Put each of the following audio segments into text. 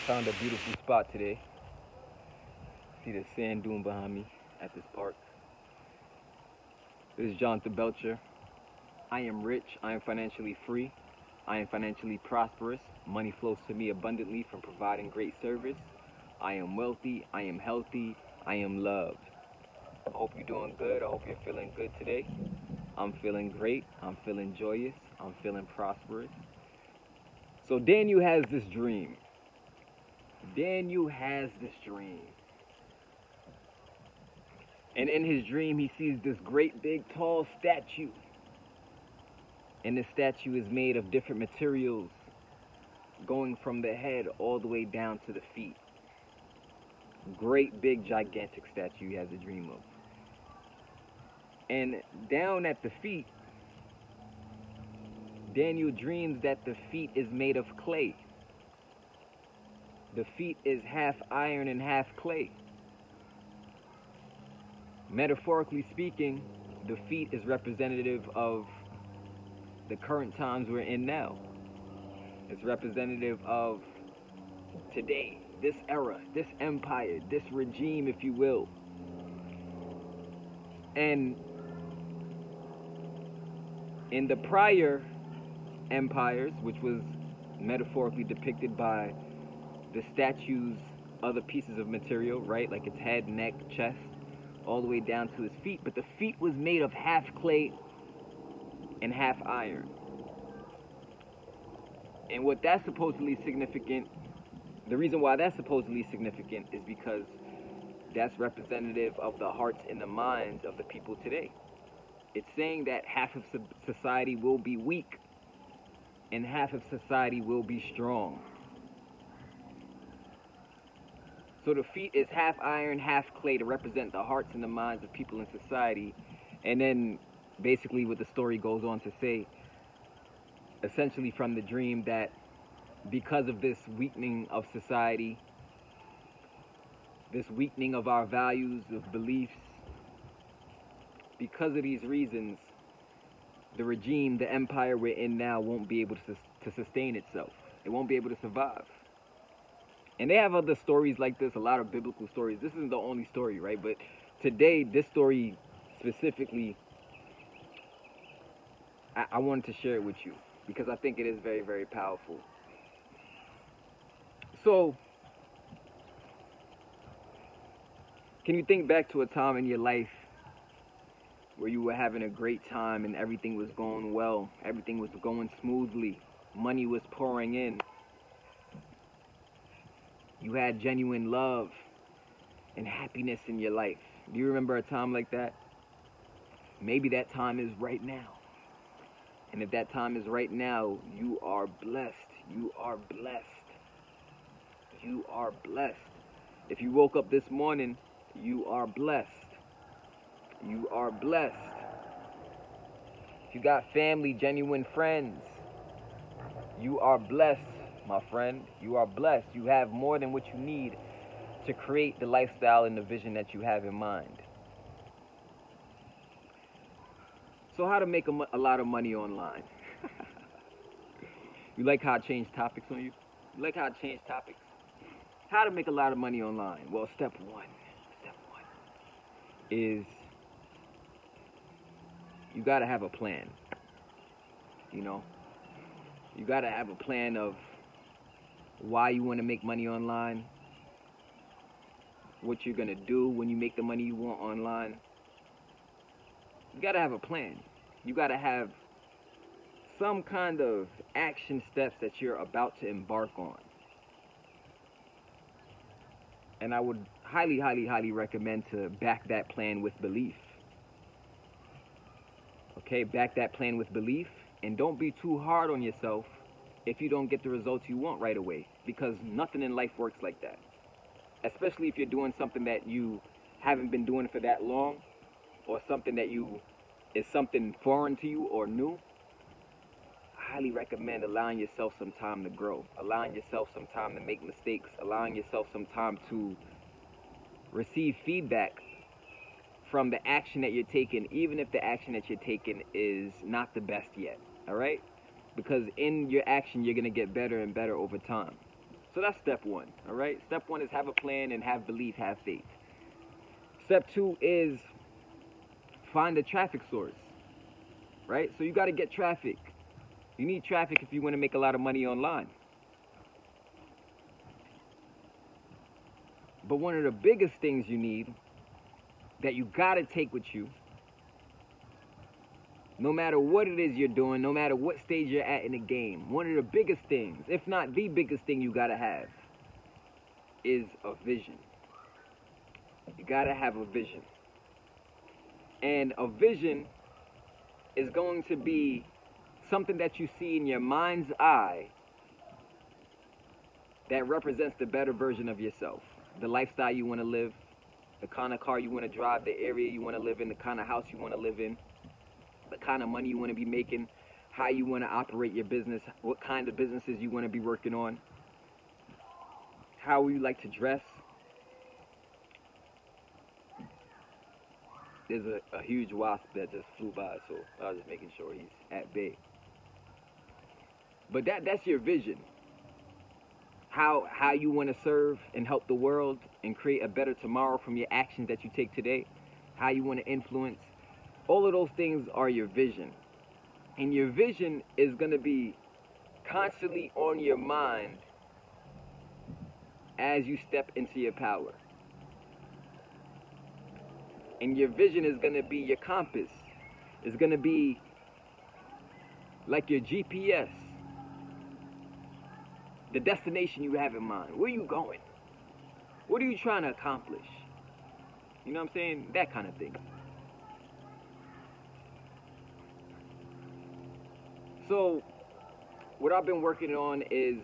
Found a beautiful spot today. See the sand dune behind me at this park. This is Jonathan Belcher. I am rich. I am financially free. I am financially prosperous. Money flows to me abundantly from providing great service. I am wealthy. I am healthy. I am loved. I hope you're doing good. I hope you're feeling good today. I'm feeling great. I'm feeling joyous. I'm feeling prosperous. So Daniel has this dream. Daniel has this dream. And in his dream, he sees this great, big, tall statue. And this statue is made of different materials, going from the head all the way down to the feet. Great, big, gigantic statue he has a dream of. And down at the feet, Daniel dreams that the feet is made of clay. The feet is half iron and half clay. Metaphorically speaking, the feet is representative of the current times we're in now. It's representative of today, this era, this empire, this regime, if you will. And in the prior empires, which was metaphorically depicted by the statue's other pieces of material, right? Like its head, neck, chest, all the way down to his feet. But the feet was made of half clay and half iron. And what that's supposedly significant, the reason why that's supposedly significant is because that's representative of the hearts and the minds of the people today. It's saying that half of society will be weak and half of society will be strong. So the feet is half iron, half clay to represent the hearts and the minds of people in society. And then basically what the story goes on to say, essentially from the dream, that because of this weakening of society, this weakening of our values, of beliefs, because of these reasons, the regime, the empire we're in now won't be able to sustain itself. It won't be able to survive. And they have other stories like this, a lot of biblical stories. This isn't the only story, right? But today, this story specifically, I wanted to share it with you because I think it is very, very powerful. So, can you think back to a time in your life where you were having a great time and everything was going well, everything was going smoothly, money was pouring in, you had genuine love and happiness in your life? Do you remember a time like that? Maybe that time is right now. And if that time is right now, you are blessed. You are blessed. You are blessed. If you woke up this morning, you are blessed. You are blessed. If you got family, genuine friends, you are blessed, my friend. You are blessed. You have more than what you need to create the lifestyle and the vision that you have in mind. So how to make a lot of money online? You like how I changed topics on you? You like how I changed topics? How to make a lot of money online? Well, step one is you gotta have a plan. You know, you gotta have a plan of why you want to make money online, what you're gonna do when you make the money you want online. You gotta have a plan. You gotta have some kind of action steps that you're about to embark on. And I would highly, highly, highly recommend to back that plan with belief. Okay, back that plan with belief, and don't be too hard on yourself if you don't get the results you want right away, because nothing in life works like that. Especially if you're doing something that you haven't been doing for that long, or something that is something foreign to you or new. I highly recommend allowing yourself some time to grow, allowing yourself some time to make mistakes, allowing yourself some time to receive feedback from the action that you're taking, even if the action that you're taking is not the best yet. All right? Because in your action, you're going to get better and better over time. So that's step one, all right? Step one is have a plan and have belief, have faith. Step two is find a traffic source, right? So you got to get traffic. You need traffic if you want to make a lot of money online. But one of the biggest things you need that you got to take with you, no matter what it is you're doing, no matter what stage you're at in the game, one of the biggest things, if not the biggest thing you got to have, is a vision. You got to have a vision. And a vision is going to be something that you see in your mind's eye that represents the better version of yourself. The lifestyle you want to live, the kind of car you want to drive, the area you want to live in, the kind of house you want to live in, the kind of money you want to be making, how you want to operate your business, what kind of businesses you want to be working on, how you like to dress. There's a huge wasp that just flew by, so I was just making sure he's at bay. But that's your vision. How you want to serve and help the world and create a better tomorrow from your actions that you take today. How you want to influence. All of those things are your vision. And your vision is going to be constantly on your mind as you step into your power. And your vision is going to be your compass. It's going to be like your GPS. The destination you have in mind. Where are you going? What are you trying to accomplish? You know what I'm saying? That kind of thing. So, what I've been working on is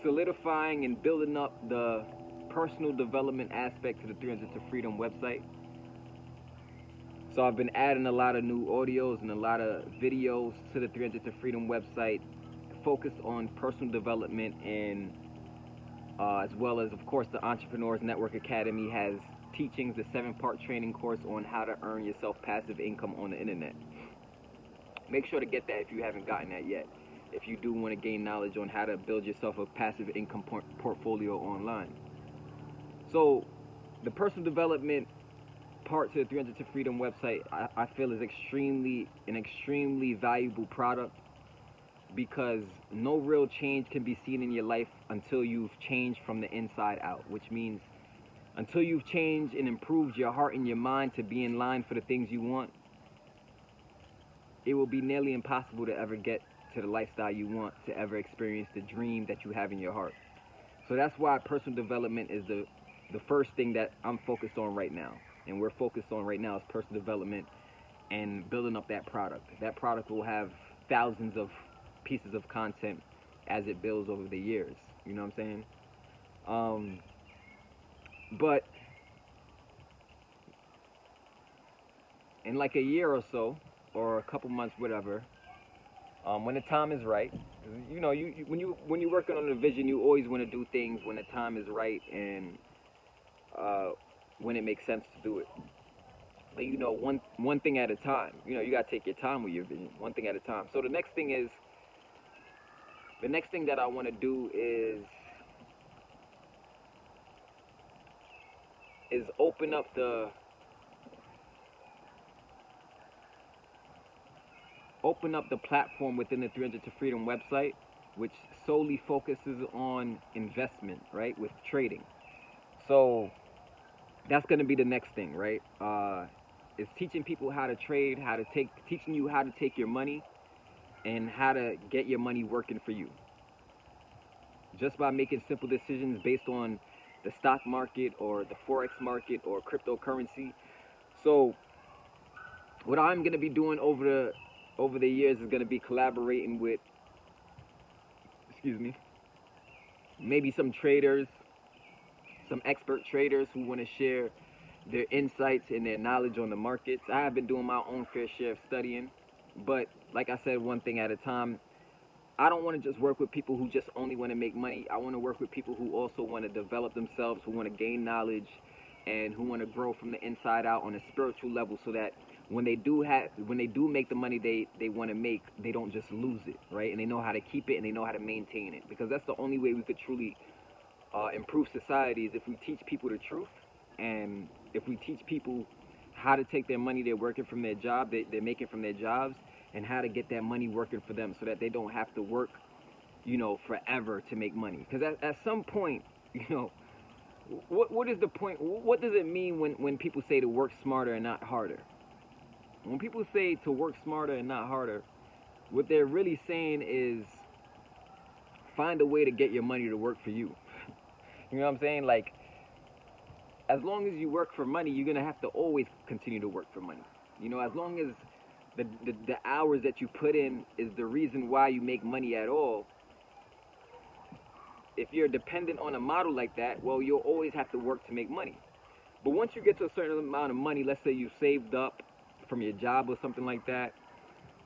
solidifying and building up the personal development aspect to the 300 to Freedom website. So I've been adding a lot of new audios and a lot of videos to the 300 to Freedom website, focused on personal development, and as well as, of course, the Entrepreneurs Network Academy has teachings, a 7-part training course on how to earn yourself passive income on the internet. Make sure to get that if you haven't gotten that yet. If you do want to gain knowledge on how to build yourself a passive income portfolio online. So the personal development part to the 300 to Freedom website, I feel is an extremely valuable product, because no real change can be seen in your life until you've changed from the inside out, which means until you've changed and improved your heart and your mind to be in line for the things you want, it will be nearly impossible to ever get to the lifestyle you want, to ever experience the dream that you have in your heart. So that's why personal development is the first thing that I'm focused on right now. And we're focused on right now is personal development and building up that product. That product will have thousands of pieces of content as it builds over the years. You know what I'm saying? But in like a year or so, or a couple months, whatever, when the time is right, you know, when you're working on a vision, you always want to do things when the time is right and when it makes sense to do it. But you know, one thing at a time. You know, you gotta take your time with your vision, one thing at a time. So the next thing that I want to do is open up the platform within the 300 to Freedom website, which solely focuses on investment, right, with trading. So that's going to be the next thing, right? It's teaching people how to trade, teaching you how to take your money and how to get your money working for you. Just by making simple decisions based on the stock market or the Forex market or cryptocurrency. So what I'm going to be doing over the years is going to be collaborating with, maybe some traders, some expert traders who want to share their insights and their knowledge on the markets. I have been doing my own fair share of studying, but like I said, one thing at a time. I don't want to just work with people who just only want to make money. I want to work with people who also want to develop themselves, who want to gain knowledge, and who want to grow from the inside out on a spiritual level, so that when they do make the money they want to make, they don't just lose it, right? And they know how to keep it, and they know how to maintain it, because that's the only way we could truly improve society, is if we teach people the truth, and if we teach people how to take their money they're working from their job, they're making from their jobs, and how to get that money working for them, so that they don't have to work, forever to make money. Because at some point, what is the point? What does it mean when people say to work smarter and not harder? When people say to work smarter and not harder, what they're really saying is find a way to get your money to work for you. You know what I'm saying? Like, as long as you work for money, you're gonna have to always continue to work for money. As long as the hours that you put in is the reason why you make money at all. If you're dependent on a model like that, well, you'll always have to work to make money. But once you get to a certain amount of money, let's say you saved up from your job or something like that,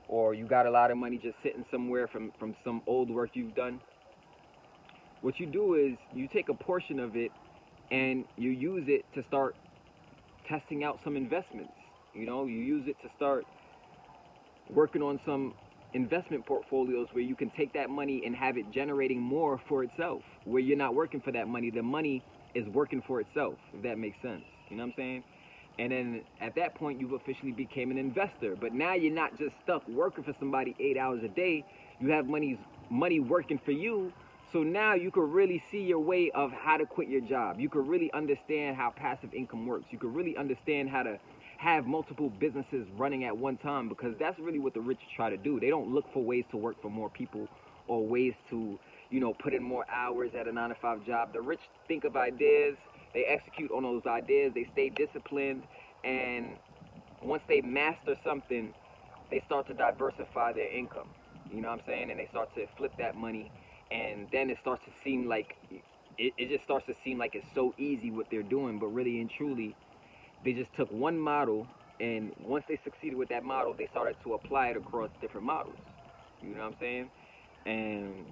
or you got a lot of money just sitting somewhere from some old work you've done, what you do is you take a portion of it and you use it to start testing out some investments. You use it to start working on some investment portfolios where you can take that money and have it generating more for itself, where you're not working for that money. The money is working for itself, if that makes sense. You know what I'm saying? And then at that point, you've officially became an investor. But now you're not just stuck working for somebody 8 hours a day. You have money working for you. So now you could really see your way of how to quit your job. You could really understand how passive income works. You could really understand how to have multiple businesses running at one time, because that's really what the rich try to do. They don't look for ways to work for more people or ways to, put in more hours at a 9-to-5 job. The rich think of ideas, they execute on those ideas, they stay disciplined, and once they master something, they start to diversify their income. You know what I'm saying? And they start to flip that money, and then it starts to seem like, it just starts to seem like it's so easy what they're doing, but really and truly, they just took one model, and once they succeeded with that model, they started to apply it across different models. You know what I'm saying? And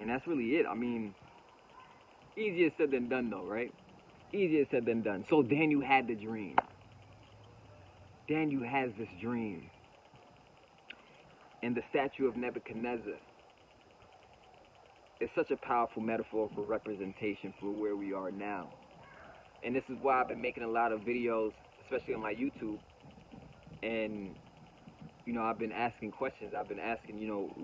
that's really it. I mean, easier said than done, though, right? Easier said than done. So Daniel had the dream. Daniel has this dream. And the statue of Nebuchadnezzar is such a powerful metaphorical representation for where we are now. And this is why I've been making a lot of videos, especially on my YouTube. And, I've been asking questions. I've been asking,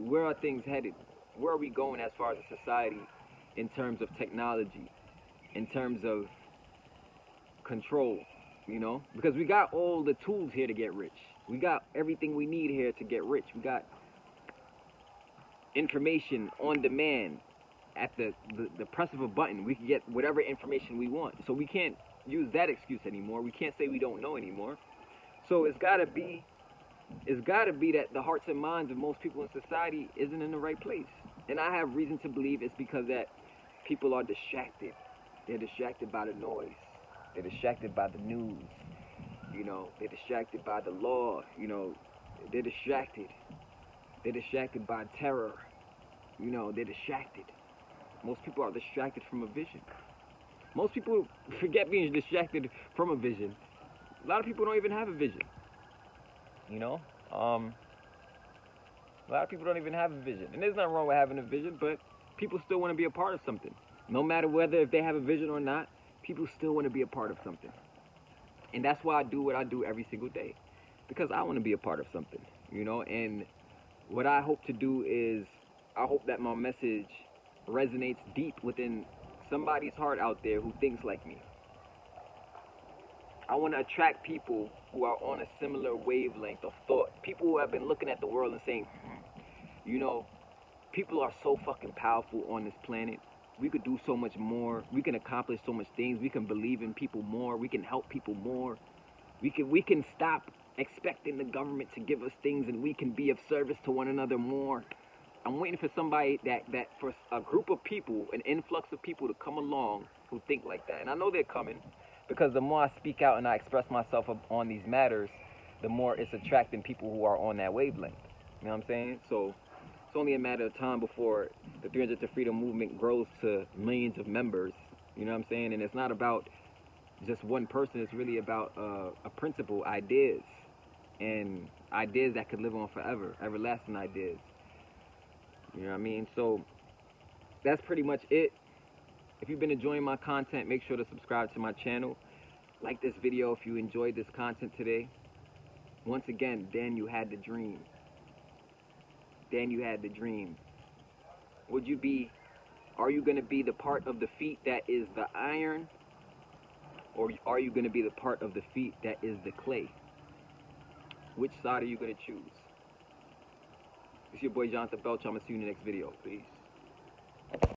where are things headed? Where are we going as far as a society in terms of technology, in terms of control, Because we got all the tools here to get rich. We got everything we need here to get rich. We got information on demand. At the press of a button, we can get whatever information we want. So we can't use that excuse anymore. We can't say we don't know anymore. So it's gotta be that the hearts and minds of most people in society isn't in the right place. And I have reason to believe it's because that people are distracted. They're distracted by the noise. They're distracted by the news. They're distracted by the law. They're distracted. They're distracted by terror. They're distracted. Most people are distracted from a vision. Most people forget being distracted from a vision. A lot of people don't even have a vision. A lot of people don't even have a vision. And there's nothing wrong with having a vision, but people still want to be a part of something. No matter whether if they have a vision or not, people still want to be a part of something. And that's why I do what I do every single day. Because I want to be a part of something, And what I hope to do is, I hope that my message resonates deep within somebody's heart out there who thinks like me. I want to attract people who are on a similar wavelength of thought. People who have been looking at the world and saying, people are so fucking powerful on this planet. We could do so much more. We can accomplish so much things. We can believe in people more. We can help people more. We can stop expecting the government to give us things, and we can be of service to one another more. I'm waiting for somebody that for a group of people, an influx of people to come along who think like that. And I know they're coming, because the more I speak out and I express myself on these matters, the more it's attracting people who are on that wavelength. You know what I'm saying? So it's only a matter of time before the 300 to Freedom movement grows to millions of members. You know what I'm saying? And it's not about just one person. It's really about a principle, ideas, and ideas that could live on forever, everlasting ideas. You know what I mean? So that's pretty much it. If you've been enjoying my content, make sure to subscribe to my channel. Like this video if you enjoyed this content today. Once again, Dan, you had the dream. Dan, you had the dream. Are you going to be the part of the feet that is the iron? Or are you going to be the part of the feet that is the clay? Which side are you going to choose? It's your boy Jonathan Belcher. I'm going to see you in the next video. Peace.